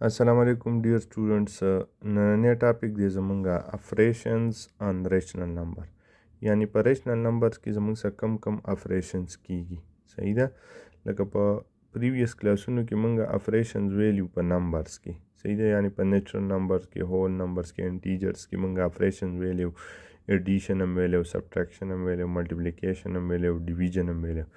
Assalamu alaikum dear students. نننی ټاپک دی زمونږه افریشنز ان ریشنل نمبر، یعنی په ریشنل نمبرز کې زمونږ سره کم افریشنز کیږي. صحیح ده؟ لکه په پریویس کلاسونو کې مونږه افریشنز ویلیو په نمبرز کې، صحیح ده، یعنی په نیچرل نمبرز کې، هول نمبرز کې، انټیجرز کې مونږه افریشنز ویلیو، ایډیشن هم ویلیو، سبټریکشن هم ویلیو، ملټیپلیکیشن هم ویلیو، ډیویژن هم ویلیو.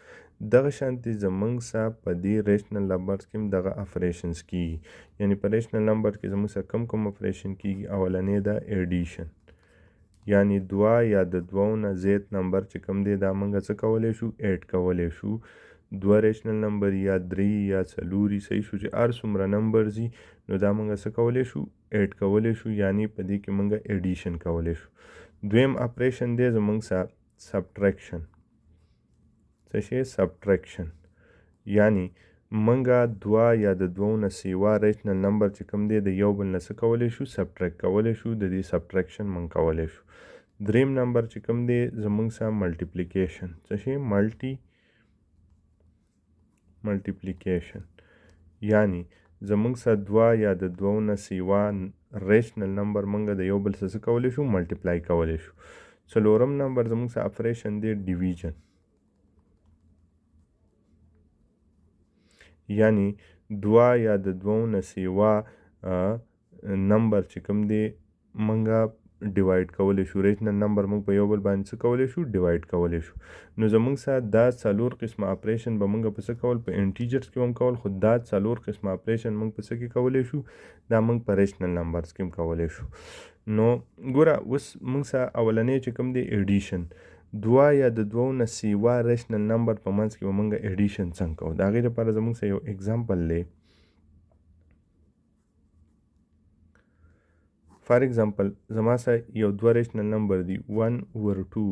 دغه شانتي زمونږ سره په دې ریشنل نمبرز کې هم دغه افریشنز کیږي. یعنی په ریشنل نمبر کې زموږ سره کم افریشن کیږي. اولنې ده ایډیشن، یعنی دوه یا د دوو نه زیات نمبر چې کم دی دا موږ څه کولی شو، ایډ کولی شو. دوه ریشنل نمبر یا درې یا څلور صحیح شو، چې هر څومره نمبرز وي نو دا موږ څه کولی شو، ایډ کولی شو، یعنی په دې کې موږ ایډیشن کولی شو. دویم اپریشن دی زموږ سره سبټریکشن. څه شی؟ سبټریکشن، یعنی منګه دوه یا د دوو نه سیوا ریشنل نمبر چې کوم دی د یو بل نه څه کولی شو، سبټریکټ کولی شو. د دې سبټریکشن من کولی شو. دریم نمبر چې کوم دی زمونږ سره ملټیپلیکیشن. څه شی؟ ملټیپلیکیشن، یعنی زمونږ سره دوه یا د دوو نه سیوا ریشنل نمبر منګه د یو بل څه کولی شو، ملټیپلای کولی شو. څلورم نمبر زمونږ سره اپریشن دی ډیویژن، یعنی دوه یا د دوو نه سیوا نمبر چې کوم دی منګه ډیوایډ کولی شو. ریشنل نمبر موږ په یو بل باندې څه کولی شو، ډیوایډ کولی شو. نو زموږ سره دا څلور قسمه اپریشن به موږ په څه کول، په انټیجرز کې هم کول، خو دا څلور قسمه اپریشن موږ په څه کې کولی شو، دا موږ په ریشنل نمبرز کې هم کولی شو. نو ګوره اوس موږ سره اولنی چې کوم دی ایډیشن، دوه یا د دوو نه سیوا ریشنل نمبر په منځ کې به موږ ایډیشن څنګه کوو. د هغې لپاره زموږ سره یو اګزامپل دی. فار ایگزامپل زما سره یو دوه ریشنل نمبر دی 1/2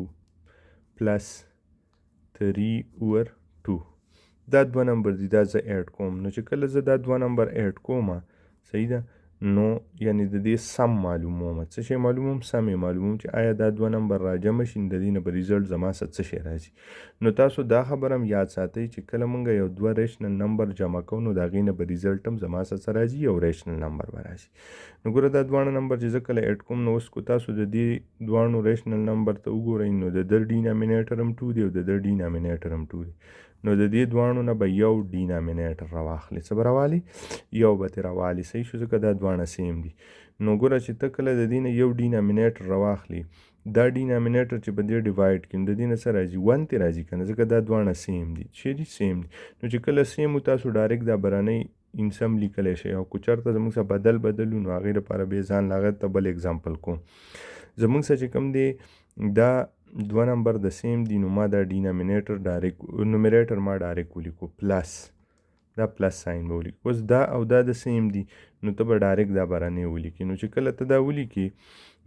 پلس 3/2. دا دوه نمبر دی، دا زه ایډ کوم. نو چې کله زه دا دوه نمبر ایډ کوم، صحیح ده، نو یعنی د دې سم معلوموم. څه شی معلوموم؟ سم یې معلوموم چې آیا دا دوه نمبر راجمع شي، د دې نه به ریزلټ زما سره څه شی راځي. نو تاسو دا خبره هم یاد ساتئ چې کله مونږ یو دوه ریشنل نمبر جمع کوو نو د هغې نه به ریزلټ هم زما سره څه راځي، یو ریشنل نمبر به راځي. نو ګوره دا دواړه نمبر چې زه کله ایډ کوم، نو اوس کو تاسو د دې دواړو ریشنل نمبر ته وګورئ، نو د ده ډینامینیټر هم 2 دی او د ده ډینامینیټر هم 2 دی. نو د دې دواړو نه به یو ډینامینیټر راواخلي. څه به راوالي؟ یو به ترې راوالي. صحیح شو، ځکه دا دواړه سیم دي. نو ګوره چې ته کله د دې نه یو ډینامینیټر راواخلي، دا ډینامینیټر چې په دې ډیوایډ کړي، د دې نه څه راځي، 1 ترې راځي که نه، ځکه دا دواړه سیم دي. چې دي سیم دي. نو چې کله سیم و تاسو ډایرکټ دا برانۍ انسم لیکلی شئ، او که چېرته زموږ سره بدل وو نو هغې لپاره بیا ځان له هغه ته بل اګزامپل کوم. زموږ سره چې کوم دی دا دوه نمبر د سیم دي، نو ما دا ډینامینیټر ډایرکټ، نومیریټر ما ډایرکټ ولیکو پلس، دا پلس ساین به ولیکو. اوس دا او دا د سیم دي، نو ته به ډایرکټ دا برانې ولیکې. نو چې کله ته دا ولیکې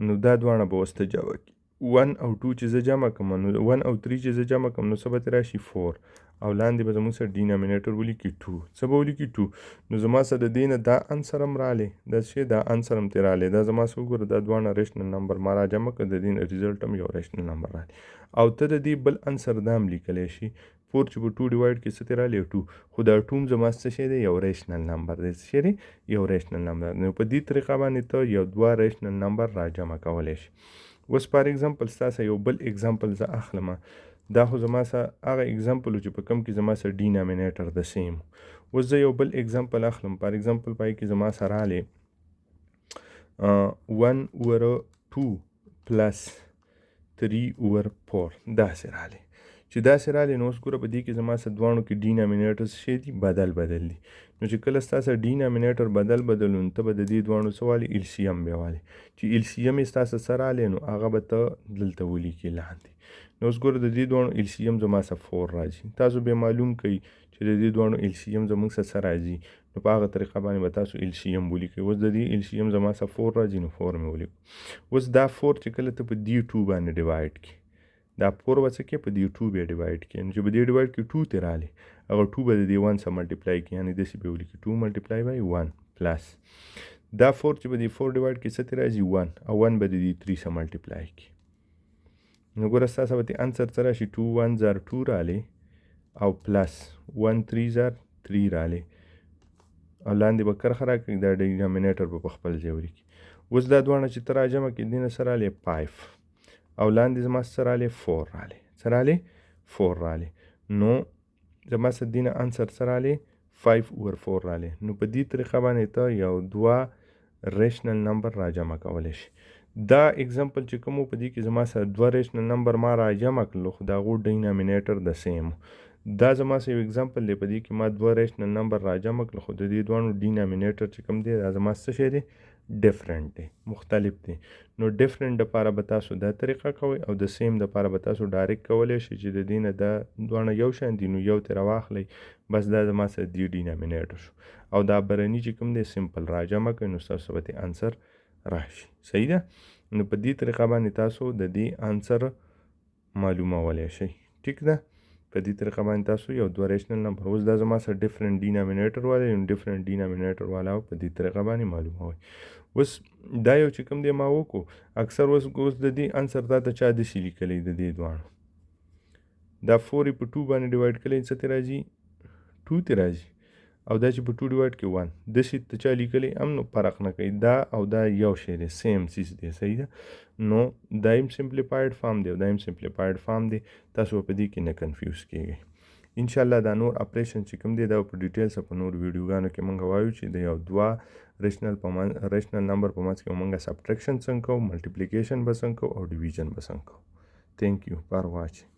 نو دا دواړه به اوس ته جمع کړي. 1 او 2 چې زه جمع کړم، نو 1 او 3 چې زه جمع کړم، نو څه به ترې راشي، 4. او لاندې به زموږ سره ډینامینیټر ولیکي 2. څه به ولیکي، 2. نو زما سره د دې نه دا انسر هم رالی، دا څه دا انسر هم ترې رالی. دا زما څه وګوره، دا دواړه ریشنل نمبر ما را جمع کړه، د دې نه ریزلټ هم یو ریشنل نمبر رالی. او ته د دې بل انسر دا هم لیکلی شي، 4 چې په 2 ډیوایډ کې څه ترې رالی، 2. خو دا 2 هم زما څه شی دی، یو ریشنل نمبر دی. څه شی دی؟ یو ریشنل نمبر. نو په دې طریقه باندې ته یو دوه ریشنل نمبر را جمع کولی شي. اوس فار ایگزامپل ستاسو یو بل ایگزامپل زه اخلم. دا خو زما سره هغه ایگزامپل چې په کوم کې زما سره ډینامینیټر د سیم. اوس زه یو بل ایگزامپل اخلم. فار ایگزامپل پای کې زما سره رالی 1/2 پلس 3/4. داسې رالی. چې داسې رالی نو اوس ګوره په دې کې زما سره دواړو کې ډینامینیټر څه شی دي، بدل دي. نو چې کله ستا سره ډینامینیټر بدل نو ته به د دې دواړو څه والي، السیم بیا والي. چې السیم یې ستا سره څه رالی، نو هغه به ته دلته ولیکې لاندې. نو اوس ګوره د دې دواړو السیم زما سره 4 راځي. تاسو بیا معلوم کړئ چې د دې دواړو السیم زموږ سره څه راځي، نو په هغه طریقه باندې به تاسو السیم ولیکئ. اوس د دې السیم زما سره 4 راځي، نو 4 مې ولیکو. اوس دا 4 چې کله ته په دې 2 باندې ډیوایډ کړي، دا 4 به څه کې په دې 2 بیا ډیوایډ کړي. نو چې په دې ډیوایډ کړي 2 ترې رالی، هغه 2 به د دې 1 سره ملټیپلای کړي، یعنې داسې به ولیکي 2 ملټیپلای بای 1 پلس دا 4 چې به دې 4 ډیوایډ کړي څه ترې راځي، 1. او 1 به د دې 3 سره ملټیپلای کړي. نو ګوره ستاسو به دې انسر څه راشي، 2 1 زار 2 رالی، او پلس 1 3 زار 3 رالی، او لاندې به کرښه راکړي دا ډینامینیټر به په خپل ځای ولیکي. اوس دا دواړه چې ته راجمع کړې دې نه څه رالی 5 او لاندې زما څه رالی 4 رالی څه رالی 4 رالی نو زما څه دې نه انسر څه رالی 5/4 رالی. نو په دې طریقه باندې ته یو 2 ریشنل نمبر راجمع کولی شي. دا اگزامپل چې کوم په دې کې زما سره 2 ریشنل نمبر ما راجمع کړلو خو د هغو ډینامینیټر د سیم دا زما سره یو اگزامپل دی په دې کې ما 2 ریشنل نمبر راجمع کړل خو د دې دوانو ډینامینیټر چې کوم دی دا زما څه شی دی ډیفرنٹ دی مختلف دی. نو ډیفرنٹ دپاره به تاسو دا طریقه کوئ او د سیم دپاره به تاسو ډایرکټ کولی شئ چې د دې نه دا دواړه یو شان دي نو یو ترې راواخلئ بس دا زما سره دې ډینامینیټر شو او دا برني چې کوم دی سمپل راجمع کړئ نو ستاسو به دې انسر راشي. صحیح ده. نو په دې طریقه باندې تاسو د دې انسر معلومولی شئ. ټیک ده. په دې طریقه باندې تاسو یو 2 ریشنل نمبر اوس دا زما سره ډیفرنٹ ډینامینیټر والا یو ډیفرنٹ ډینامینیټر والا په دې طریقه باندې معلوموئ. اوس دا یو چې کوم دی ما وکړو اکثر اوس د دې انسر دا ته چا داسې لیکلی د دې دواړو دا 4 په 2 باندې ډیوایډ کړی څه ته راځي 2 ته راځي او دا چې په 2 ډیوایډ کې 1 داسې ته چا لیکلی هم نو فرق نه کوي دا او دا یو شی دی سیم چیز دی. صحیح ده. نو دا هم سمپلیفاید فارم دی او دا هم سمپلیفاید فارم دی تاسو په دې کې نه کنفیوز کیږئ. انشاءالله دا نور اپریشن چې کوم دی دا په ډیټیلز په نور ویډیوګانو کې مونږ وایو چې د یو 2 ریشنل نمبر په منځ کې مونږ سبټریکشن څنګه کوو ملټیپلیکیشن به څنګه کوو او ډیویژن به څنګه کوو. تھینک یو فار واچینګ.